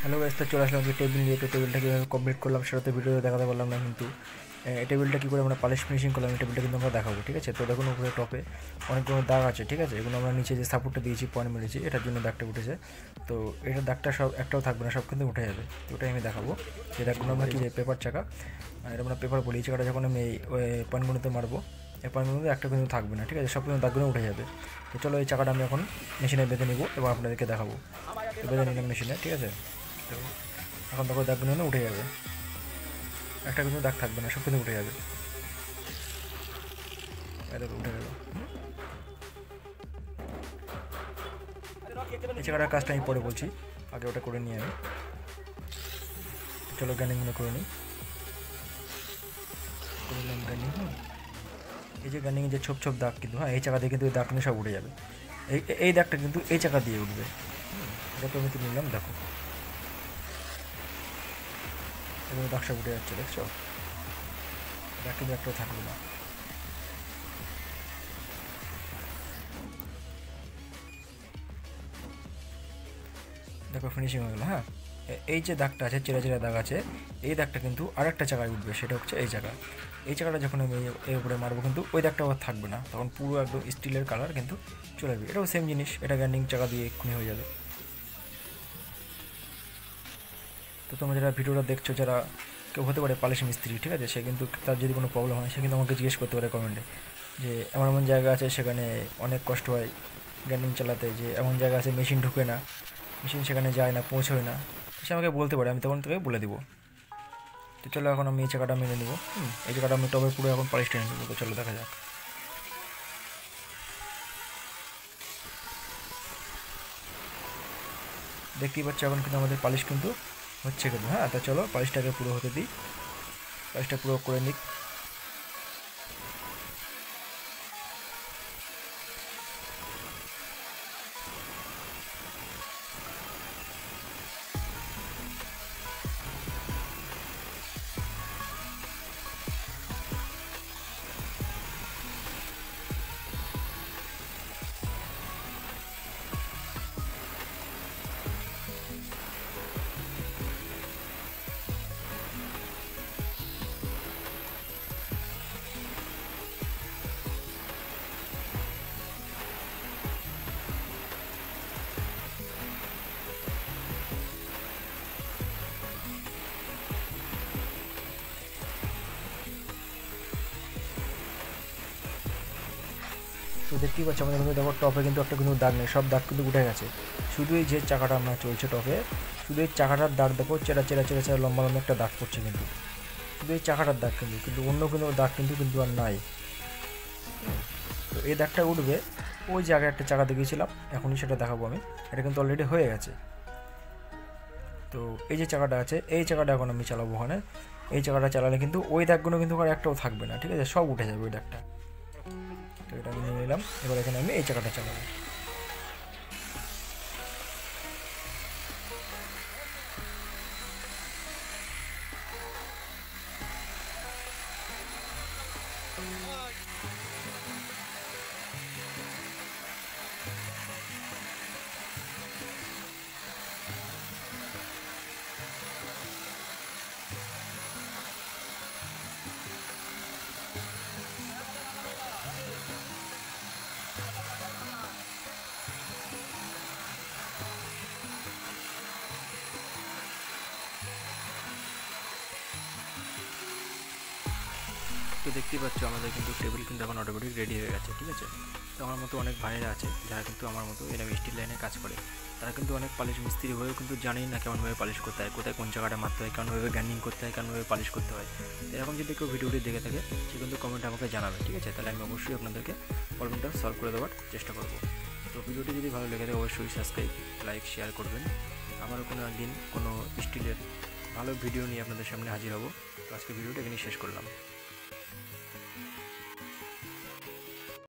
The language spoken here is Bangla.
হ্যালো গাইস, তো চলে আসলাম যে টেবিল নিয়ে। তো টেবিলটা কীভাবে কমপ্লিট করলাম সেটা তো ভিডিওতে দেখাতে পারলাম না, কিন্তু এই টেবিলটা কী করে আমরা পালিশ ফিনিশিং করলাম এই টেবিলটা কিন্তু আমরা দেখাবো। ঠিক আছে, তো দেখুন উপরে টপে অনেকগুলো দাগ আছে। ঠিক আছে, এগুলো আমরা নিচে যে সাপোর্টটা দিয়েছি, পয়েন্ট মেরেছি, এটার জন্য দাগটা উঠেছে। তো এটার দাগটা সব একটাও থাকবে না, সব কিন্তু উঠে যাবে। তো ওটাই আমি দেখাবো যে দাগগুলো আমরা কী যে পেপার চাকা, এটা আমরা পেপার বলি। এই চাকাটা যখন আমি এই পয়েন্টগুলোতে মারবো, এই পয়েন্টগুলোতে একটা কিন্তু থাকবে না। ঠিক আছে, সব কিন্তু দাগগুলো উঠে যাবে। তো চলো এই চাকাটা আমি এখন মেশিনে বেঁধে নিব এবং আপনাদেরকে দেখাবো। তো বেঁধে নিলাম মেশিনে। ঠিক আছে, তো এখন দেখো দাগগুলো না উঠে যাবে, একটা কিন্তু দাগ থাকবে না, সব কিন্তু উঠে যাবে। দেখো উঠে গেল। এই জায়গাটার কাজটা আমি পরে বলছি, আগে ওটা করে নিই আমি। চলো গানিংগুলো করে নিই। করে নিলাম গানিং। এই যে গানিংয়ে যে ছোপ ছোপ দাগ, কিন্তু হ্যাঁ এই চাকা দিয়ে কিন্তু এই দাগটা সব উঠে যাবে। এই এই দাগটা কিন্তু এই চাকা দিয়ে উঠবে। এটা তো আমি তুলে নিলাম, দেখো এগুলো দাগ সব উঠে যাচ্ছে, দেখছো? দাগ কিন্তু একটাও থাকবে না। দেখো ফিনিশিং হয়ে গেলো। হ্যাঁ, এই যে দাগটা আছে, চেরা চেরা দাগ আছে, এই দাগটা কিন্তু আরেকটা জায়গায় উঠবে, সেটা হচ্ছে এই জায়গা। এই জায়গাটা যখন আমি এর উপরে মারবো কিন্তু ওই দাগটা আবার থাকবে না, তখন পুরো একদম স্টিলের কালার কিন্তু চলে যাবে। এটাও সেম জিনিস, এটা গ্যান্ডিং চাকা দিয়ে এক্ষুনি হয়ে যাবে। তো তোমরা যারা ভিডিওটা দেখছো, যারা কেউ হতে পারে পালিশ মিস্ত্রি, ঠিক আছে, সে কিন্তু তার যদি কোনো প্রবলেম হয় সে কিন্তু আমাকে জিজ্ঞেস করতে পারে কমেন্টে যে এমন এমন জায়গা আছে সেখানে অনেক কষ্ট হয় গ্যান্ডিং চালাতে, যে এমন জায়গা আছে মেশিন ঢুকে না, মেশিন সেখানে যায় না, পৌঁছয় না। সে আমাকে বলতে পারে, আমি তখন তোকে বলে দিব। তো চলো এখন আমি এই জায়গাটা মেনে নিব। এই জায়গাটা আমি টবে পুরো এখন পালিশ টেনে নেবো। তো চলো দেখা যাক। দেখতেই পাচ্ছ এখন কিন্তু আমাদের পালিশ কিন্তু হচ্ছে কিন্তু। হ্যাঁ, তো চলো পালিশটাকে পুরো হতে দিই, পালিশটা পুরো করে নিই। তো দেখতেই পাচ্ছ আমাদের কিন্তু দেখো টপে কিন্তু একটা কিন্তু দাগ নেই, সব দাগ কিন্তু উঠে গেছে। শুধু এই যে চাকাটা আমরা চলছে টপে, শুধু এই চাকাটার দাগ দেখো, চেরা চেরা চেরা চেরা লম্বা লম্বা একটা দাগ পড়ছে কিন্তু, শুধু এই চাকাটার দাগ কিন্তু, কিন্তু অন্য কোনো দাগ কিন্তু কিন্তু আর নাই। তো এই দাগটা উঠবে ওই যে আগে একটা চাকা দেখিয়েছিলাম, এখনই সেটা দেখাবো আমি। এটা কিন্তু অলরেডি হয়ে গেছে। তো এই যে চাকাটা আছে, এই চাকাটা এখন আমি চালাবো ওখানে। এই চাকাটা চালালে কিন্তু ওই দাগগুলো কিন্তু আর একটাও থাকবে না, ঠিক আছে, সব উঠে যাবে ওই দাগটা। তো এটা আমি নিয়ে নিলাম, এবার এখানে আমি এই চাকাটা চালাবো। তো দেখতেই পাচ্ছ আমাদের কিন্তু টেবিল কিন্তু এখন অটোমেটিক রেডি হয়ে গেছে। ঠিক আছে, তো আমার মতো অনেক ভাইরা আছে যারা কিন্তু আমার মতো এরকম স্টিল লাইনে কাজ করে, তারা কিন্তু অনেক পালিশ মিস্ত্রি হয়েও কিন্তু জানেই না কেমনভাবে পালিশ করতে হয়, কোথায় কোন জায়গাটা মারতে হয়, কেমনভাবে গ্যান্ডিং করতে হয়, কেমনভাবে পালিশ করতে হয়। এরকম যদি কেউ ভিডিওটি দেখে থাকে সে কিন্তু কমেন্টে আমাকে জানাবে। ঠিক আছে, তাহলে আমি অবশ্যই আপনাদেরকে প্রবলেমটা সলভ করে দেওয়ার চেষ্টা করব। তো ভিডিওটি যদি ভালো লেগে থাকে অবশ্যই সাবস্ক্রাইব, লাইক, শেয়ার করবেন। আবারও কোনো একদিন কোনো স্টিলের ভালো ভিডিও নিয়ে আপনাদের সামনে হাজির হব। তো আজকে ভিডিওটা এখানেই শেষ করলাম।